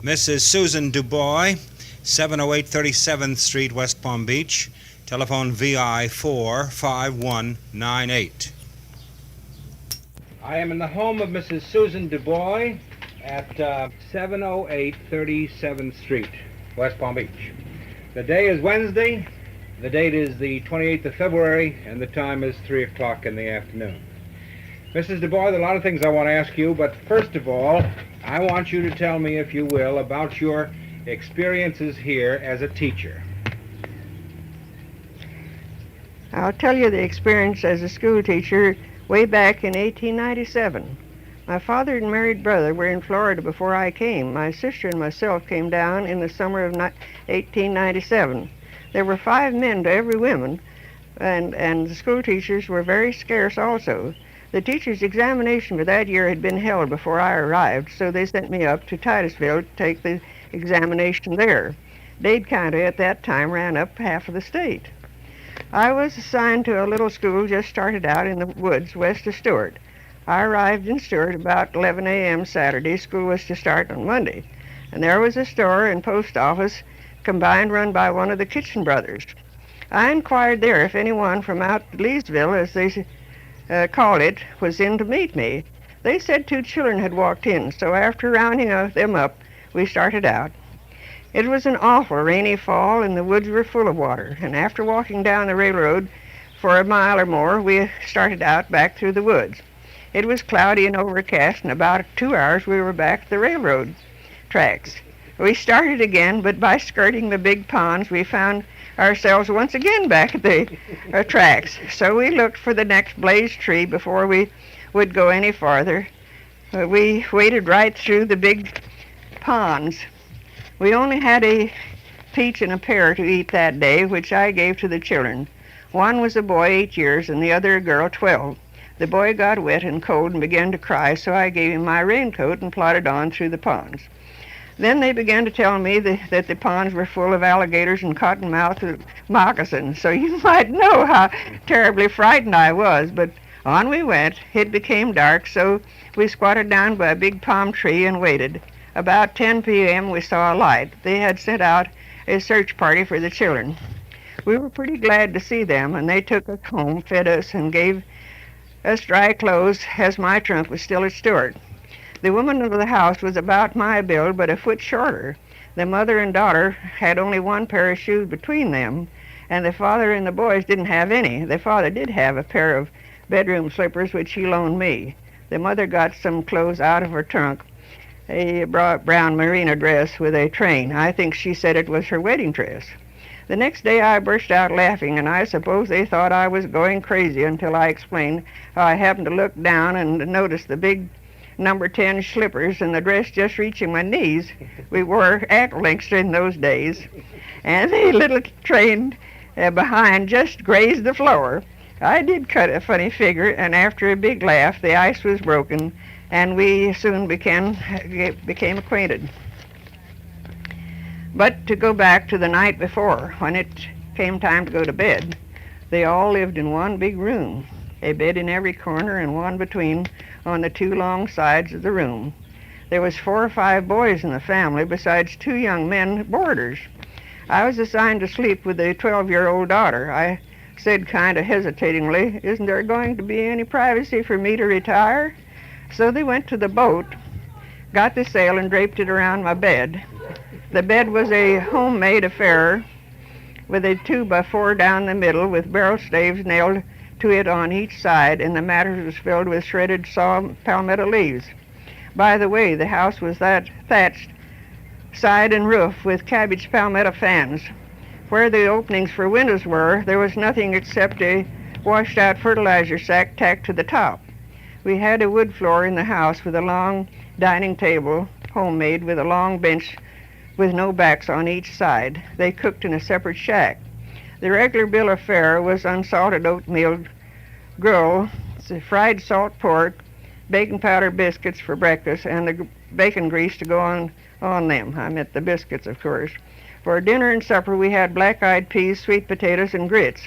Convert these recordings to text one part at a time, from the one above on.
Mrs. Susan DuBois, 708 37th Street, West Palm Beach. Telephone VI 45198. I am in the home of Mrs. Susan DuBois at 708 37th Street, West Palm Beach. The day is Wednesday. The date is the 28th of February, and the time is 3 o'clock in the afternoon. Mrs. DuBois, there are a lot of things I want to ask you, but first of all, I want you to tell me, if you will, about your experiences here as a teacher. I'll tell you the experience as a school teacher way back in 1897. My father and married brother were in Florida before I came. My sister and myself came down in the summer of 1897. There were 5 men to every woman, and the school teachers were very scarce also. The teacher's examination for that year had been held before I arrived, so they sent me up to Titusville to take the examination there. Dade County at that time ran up half of the state. I was assigned to a little school just started out in the woods west of Stuart. I arrived in Stuart about 11 a.m. Saturday. School was to start on Monday. And there was a store and post office combined run by one of the Kitchen brothers. I inquired there if anyone from out Leesville, as they called it, was in to meet me. They said 2 children had walked in, so after rounding them up, we started out. It was an awful rainy fall, and the woods were full of water, and after walking down the railroad for a mile or more, we started out back through the woods. It was cloudy and overcast, and about 2 hours we were back at the railroad tracks. We started again, but by skirting the big ponds, we found ourselves once again back at the tracks. So we looked for the next blazed tree before we would go any farther. We waded right through the big ponds. We only had a peach and a pear to eat that day, which I gave to the children. One was a boy 8 years and the other a girl 12. The boy got wet and cold and began to cry, so I gave him my raincoat and plodded on through the ponds. Then they began to tell me that the ponds were full of alligators and cottonmouth moccasins, so you might know how terribly frightened I was, but on we went. It became dark, so we squatted down by a big palm tree and waited. About 10 p.m. we saw a light. They had sent out a search party for the children. We were pretty glad to see them, and they took us home, fed us, and gave us dry clothes, as my trunk was still at Stuart. The woman of the house was about my build, but a foot shorter. The mother and daughter had only 1 pair of shoes between them, and the father and the boys didn't have any. The father did have a pair of bedroom slippers, which he loaned me. The mother got some clothes out of her trunk, a brown merino dress with a train. I think she said it was her wedding dress. The next day I burst out laughing, and I suppose they thought I was going crazy until I explained how I happened to look down and noticed the big number 10 slippers and the dress just reaching my knees. We wore ankle lengths in those days. And the little train behind just grazed the floor. I did cut a funny figure, and after a big laugh, the ice was broken, and we soon became acquainted. But to go back to the night before, when it came time to go to bed, they all lived in one big room, a bed in every corner and one between on the 2 long sides of the room. There was 4 or 5 boys in the family, besides 2 young men boarders. I was assigned to sleep with a 12-year-old daughter. I said kind of hesitatingly, "Isn't there going to be any privacy for me to retire?" So they went to the boat, got the sail, and draped it around my bed. The bed was a homemade affair with a 2x4 down the middle with barrel staves nailed to it on each side, and the mattress was filled with shredded saw palmetto leaves. By the way, the house was thatched side and roof with cabbage palmetto fans. Where the openings for windows were, there was nothing except a washed-out fertilizer sack tacked to the top. We had a wood floor in the house with a long dining table, homemade, with a long bench with no backs on each side. They cooked in a separate shack. The regular bill of fare was unsalted oatmeal gruel, fried salt pork, bacon powder biscuits for breakfast, and the bacon grease to go on them. I meant the biscuits, of course. For dinner and supper, we had black-eyed peas, sweet potatoes, and grits.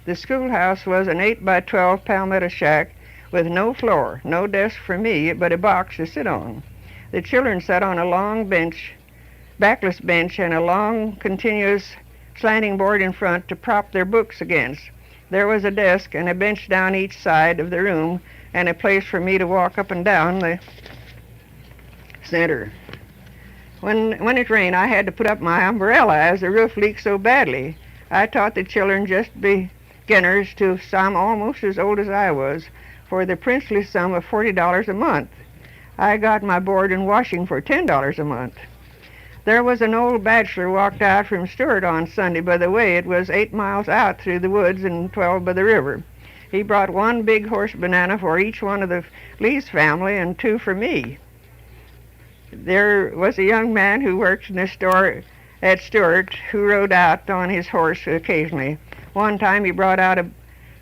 The schoolhouse was an 8x12 palmetto shack with no floor, no desk for me, but a box to sit on. The children sat on a long bench backless bench and a long, continuous slanting board in front to prop their books against. There was a desk and a bench down each side of the room and a place for me to walk up and down the center. When it rained, I had to put up my umbrella as the roof leaked so badly. I taught the children, just beginners to some almost as old as I was, for the princely sum of $40 a month. I got my board and washing for $10 a month. There was an old bachelor walked out from Stuart on Sunday. By the way, it was 8 miles out through the woods and 12 by the river. He brought one big horse banana for each one of the Lee's family and 2 for me. There was a young man who worked in the store at Stuart who rode out on his horse occasionally. One time he brought out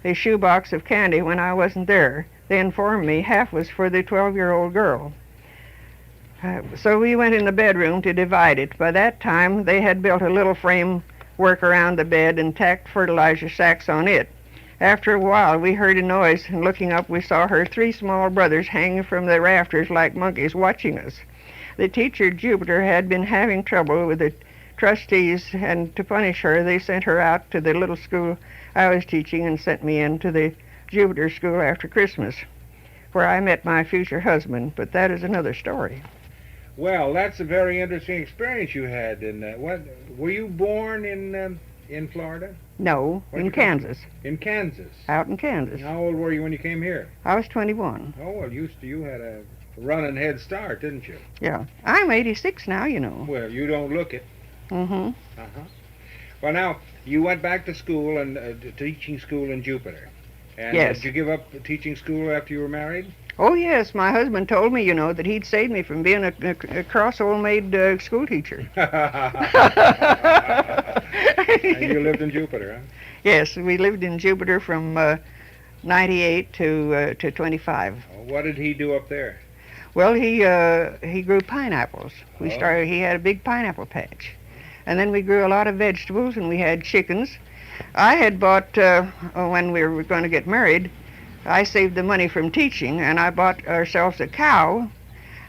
a shoebox of candy when I wasn't there. They informed me half was for the 12-year-old girl. So we went in the bedroom to divide it. By that time, they had built a little framework around the bed and tacked fertilizer sacks on it. After a while, we heard a noise, and looking up, we saw her 3 small brothers hanging from the rafters like monkeys watching us. The teacher, Jupiter, had been having trouble with the trustees, and to punish her, they sent her out to the little school I was teaching and sent me into the Jupiter school after Christmas, where I met my future husband, but that is another story. Well, that's a very interesting experience you had. Were you born in Florida? No, in Kansas. In Kansas? Out in Kansas. How old were you when you came here? I was 21. Oh, well, you had a running head start, didn't you? Yeah. I'm 86 now, you know. Well, you don't look it. Mm-hmm. Uh-huh. Well, now, you went back to school, and teaching school in Jupiter. And yes. Did you give up teaching school after you were married? Oh, yes. My husband told me, that he'd saved me from being a cross old maid school teacher. And you lived in Jupiter, huh? Yes, we lived in Jupiter from 98 to 25. What did he do up there? Well, he grew pineapples. He had a big pineapple patch. And then we grew a lot of vegetables, and we had chickens. I had bought, when we were going to get married, I saved the money from teaching, and I bought ourselves a cow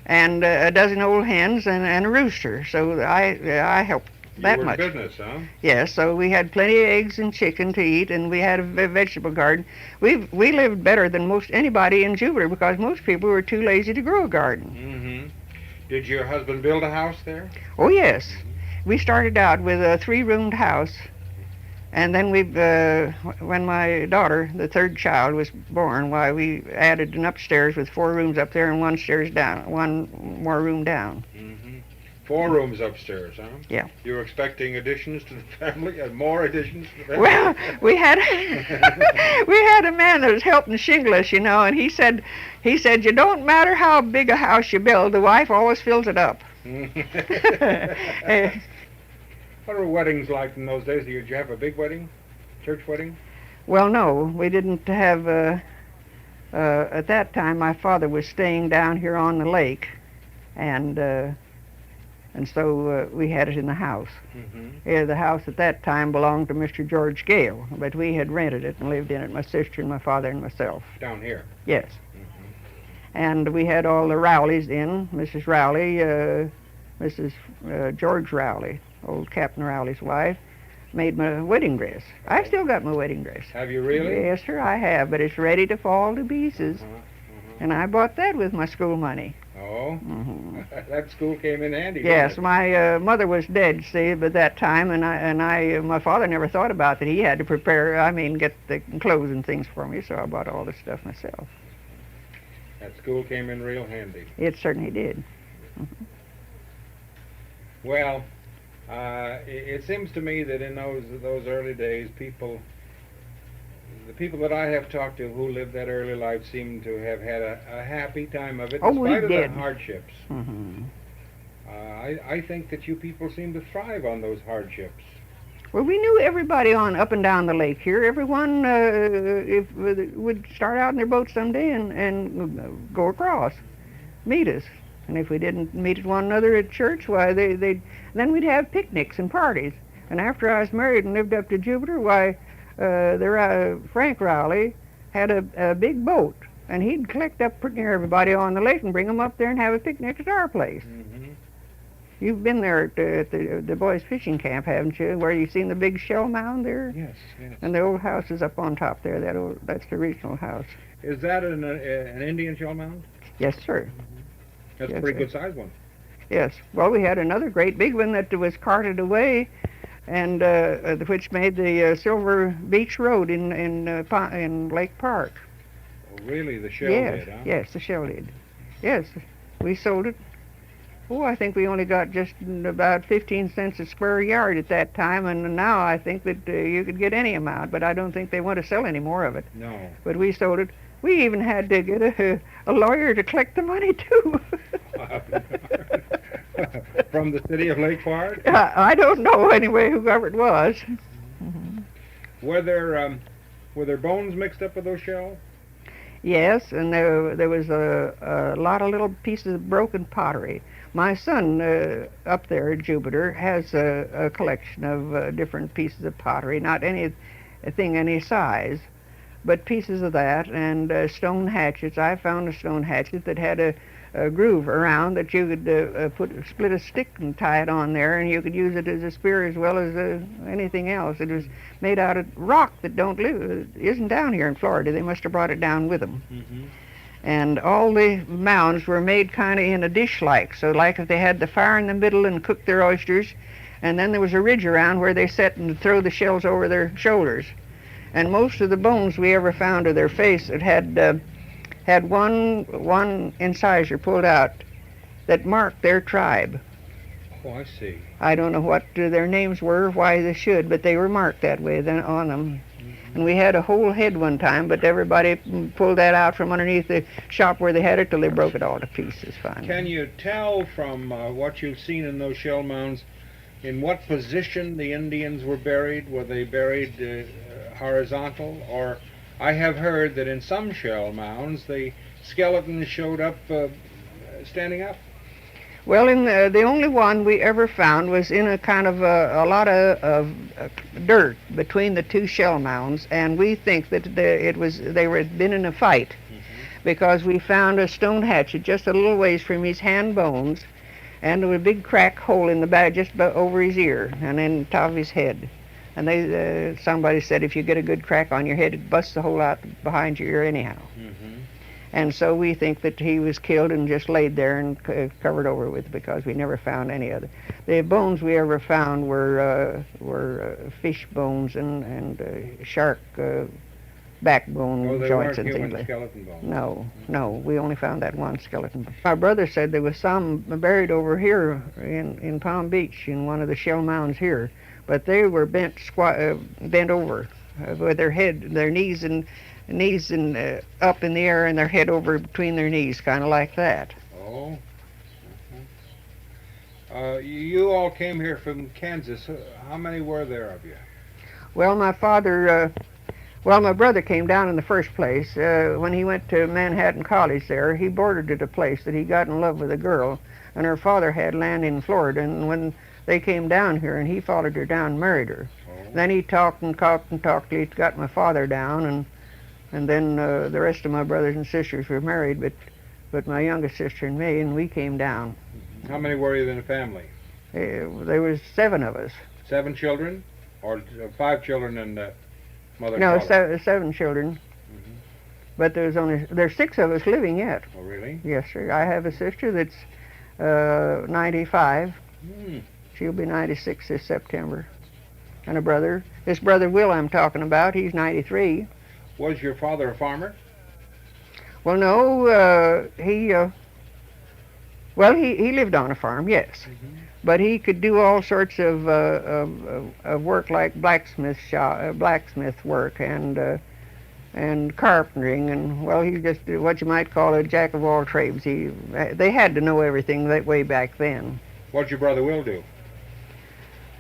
and a dozen old hens and a rooster. So I helped that much. You were in business, huh? Yes, so we had plenty of eggs and chicken to eat, and we had a vegetable garden. We lived better than most anybody in Jupiter because most people were too lazy to grow a garden. Mm-hmm. Did your husband build a house there? Oh, yes. We started out with a 3-roomed house. And then when my daughter, the 3rd child, was born, we added an upstairs with 4 rooms up there and 1 more room down. Mm-hmm. 4 rooms upstairs, huh? Yeah. You were expecting additions to the family, more additions to the family? Well, we had a man that was helping shingle us, and he said, you don't matter how big a house you build, the wife always fills it up. What were weddings like in those days? Did you have a big wedding? Church wedding? Well, no. We didn't have... at that time, my father was staying down here on the lake, and so we had it in the house. Mm-hmm. The house at that time belonged to Mr. George Gale, but we had rented it and lived in it, my sister and my father and myself. Down here? Yes. Mm-hmm. And we had all the Rowleys in, Mrs. Rowley, Mrs. George Rowley, old Captain Rowley's wife, made my wedding dress. I've still got my wedding dress. Have you really? Yes, sir, I have, but it's ready to fall to pieces. And I bought that with my school money. Oh? Mm-hmm. That school came in handy, yes, didn't it? My mother was dead, see, by that time, and my father never thought about that. He had to get the clothes and things for me, so I bought all the stuff myself. That school came in real handy. It certainly did. Mm-hmm. Well, it seems to me that in those early days, the people that I have talked to who lived that early life seem to have had a happy time of it, in spite of the hardships. Mm-hmm. I think that you people seem to thrive on those hardships. Well, we knew everybody up and down the lake here. Everyone would start out in their boat someday and go across, meet us. And if we didn't meet one another at church, then we'd have picnics and parties. And after I was married and lived up to Jupiter, Frank Rowley had a big boat, and he'd collect up pretty near everybody on the lake and bring them up there and have a picnic at our place. Mm-hmm. You've been there at the boys' fishing camp, haven't you? Where you've seen the big shell mound there? Yes, yes. And the old house is up on top there. That's the original house. Is that an Indian shell mound? Yes, sir. That's Yes, a pretty sir. good sized one. Yes. Well, we had another great big one that was carted away, and which made the Silver Beach Road in Lake Park. Oh, really? The shell Yes. did, huh? Yes, the shell did. Yes, we sold it. Oh, I think we only got just about 15 cents a square yard at that time, and now I think that you could get any amount, but I don't think they want to sell any more of it. No. But we sold it. We even had to get a lawyer to collect the money, too. From the city of Lake Park? I don't know, anyway, whoever it was. Were there bones mixed up with those shells? Yes, and there was a lot of little pieces of broken pottery. My son up there at Jupiter has a collection of different pieces of pottery, not anything any size, but pieces of that, and stone hatchets. I found a stone hatchet that had a groove around that you could split a stick and tie it on there, and you could use it as a spear as well as anything else. It was made out of rock that isn't down here in Florida. They must have brought it down with them. Mm-hmm. And all the mounds were made kind of in a dish-like, so like if they had the fire in the middle and cooked their oysters, and then there was a ridge around where they sat and throw the shells over their shoulders. And most of the bones we ever found of their face, it had one incisor pulled out that marked their tribe. Oh, I see. I don't know what their names were, why they should, but they were marked that way then on them. And we had a whole head one time, but everybody pulled that out from underneath the shop where they had it till they broke it all to pieces finally. Can you tell from what you've seen in those shell mounds in what position the Indians were buried? Were they buried horizontal? Or I have heard that in some shell mounds the skeletons showed up standing up. Well, in the only one we ever found was in a kind of a lot of dirt between the two shell mounds, and we think that they had been in a fight, because we found a stone hatchet just a little ways from his hand bones, and there was a big crack hole in the back just over his ear and then top of his head. And somebody said if you get a good crack on your head, it busts the hole out behind your ear anyhow. And so we think that he was killed and just laid there and covered over with, because we never found any other. The bones we ever found were fish bones and shark backbone joints and things like that. Skeleton bones. No, we only found that one skeleton. My brother said there was some buried over here in Palm Beach in one of the shell mounds here, but they were bent over with their head, their knees up in the air and their head over between their knees, kind of like that. Oh. You all came here from Kansas. How many were there of you? Well, my brother came down in the first place. When he went to Manhattan College there, he boarded at a place that he got in love with a girl, and her father had land in Florida, and when they came down here, and he followed her down and married her. Oh. Then he talked and talked and talked till he got my father down, and then the rest of my brothers and sisters were married, but my youngest sister and me, and we came down. How many were you in the family? There was 7 of us. 7 children? Or 5 children and mother and No, father? 7 children. But there's 6 of us living yet. Oh, really? Yes, sir. I have a sister that's 95. She'll be 96 this September. And a brother. This brother Will I'm talking about, he's 93. Was your father a farmer? Well, no, he lived on a farm, yes. But he could do all sorts of work like blacksmith work and carpentering, and well, he's just what you might call a jack of all trades. They had to know everything that way back then. What'd your brother Will do?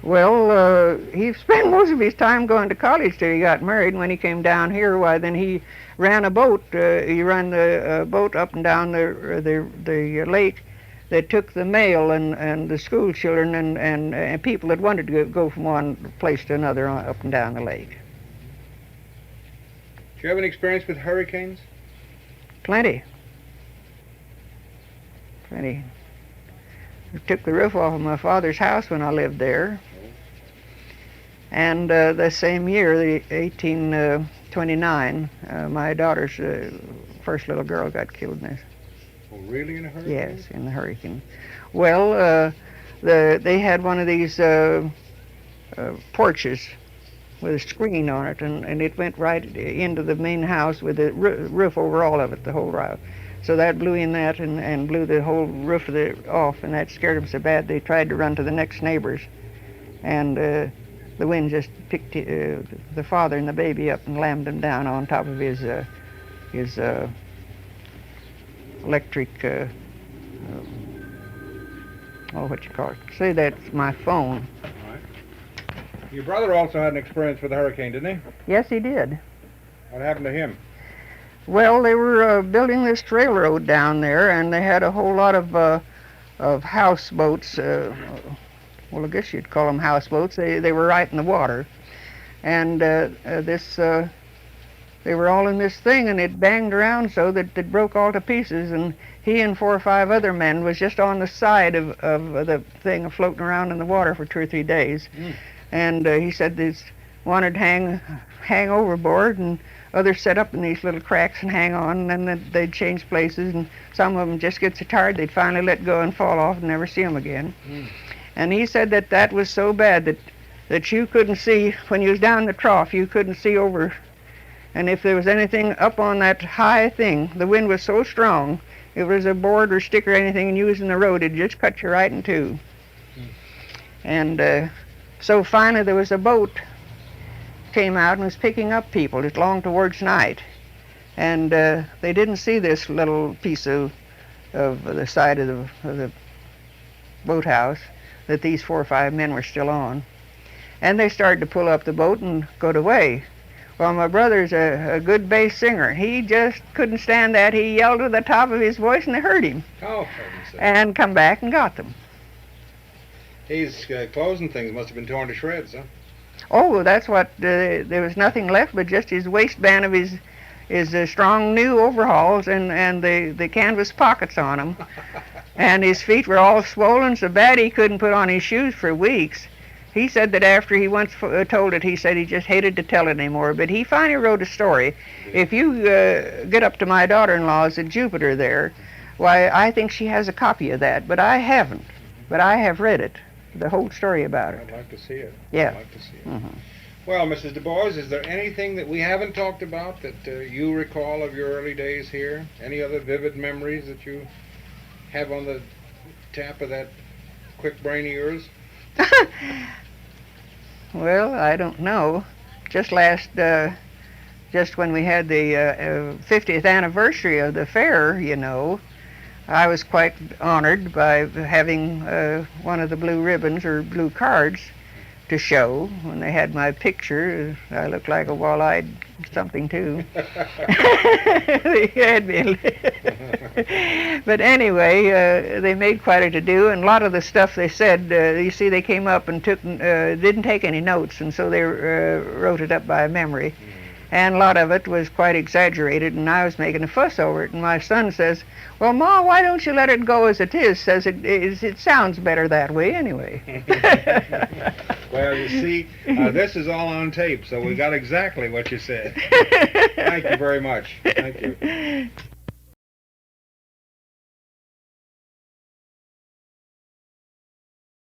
Well, he spent most of his time going to college till he got married. When he came down here, why, then he ran a boat. He ran the boat up and down the lake that took the mail and the school children and people that wanted to go from one place to another up and down the lake. Do you have any experience with hurricanes? Plenty. took the roof off of my father's house when I lived there. And the same year, the 1829, my daughter's first little girl got killed in this. Oh, really, in a hurricane? Yes, in the hurricane. Well, they had one of these porches with a screen on it, and it went right into the main house with the roof over all of it, the whole roof. So that blew in that and blew the whole roof of it off, and that scared them so bad they tried to run to the next neighbors. And the wind just picked the father and the baby up and lammed them down on top of his electric, what you call it? Say that's my phone. All right. Your brother also had an experience with the hurricane, didn't he? Yes, he did. What happened to him? Well, they were building this railroad down there, and they had a whole lot of houseboats. Well, I guess you'd call them houseboats. They were right in the water, and they were all in this thing, and it banged around so that it broke all to pieces. And he and 4 or 5 other men was just on the side of the thing, floating around in the water for 2 or 3 days. And he said these wanted to hang overboard, and others set up in these little cracks and hang on, and then they'd change places, and some of them just get so tired they'd finally let go and fall off and never see them again. And he said that was so bad that you couldn't see, when you was down the trough, you couldn't see over. And if there was anything up on that high thing, the wind was so strong, if there was a board or stick or anything and you was in the road, it'd just cut you right in two. And so finally there was a boat came out and was picking up people. It's long towards night. And they didn't see this little piece of the side of the boathouse that these 4 or 5 men were still on. And they started to pull up the boat and go away. Well, my brother's a good bass singer. He just couldn't stand that. He yelled at the top of his voice, and they heard him. Oh, heaven's sake. And come back and got them. His clothes and things must have been torn to shreds, huh? Oh, that's what, there was nothing left but just his waistband of his strong new overalls and the canvas pockets on them. And his feet were all swollen so bad he couldn't put on his shoes for weeks. He said that after he once told it, he said he just hated to tell it anymore. But he finally wrote a story. If you get up to my daughter-in-law's at Jupiter there, why, I think she has a copy of that, but I haven't. But I have read it, the whole story about it. I'd like to see it. Yeah. I'd like to see it. Well, Mrs. DuBois, is there anything that we haven't talked about that you recall of your early days here? Any other vivid memories that you have on the tap of that quick brain of yours? Well, I don't know. Just just when we had the 50th anniversary of the fair, you know, I was quite honored by having one of the blue ribbons or blue cards to show. When they had my picture, I looked like a wall-eyed something too. They had me. But anyway, they made quite a to-do, and a lot of the stuff they said, you see, they came up and didn't take any notes, and so they wrote it up by memory. And a lot of it was quite exaggerated, and I was making a fuss over it. And my son says, "Well, Ma, why don't you let it go as it is? Says it sounds better that way anyway." Well, you see, this is all on tape, so we got exactly what you said. Thank you very much. Thank you.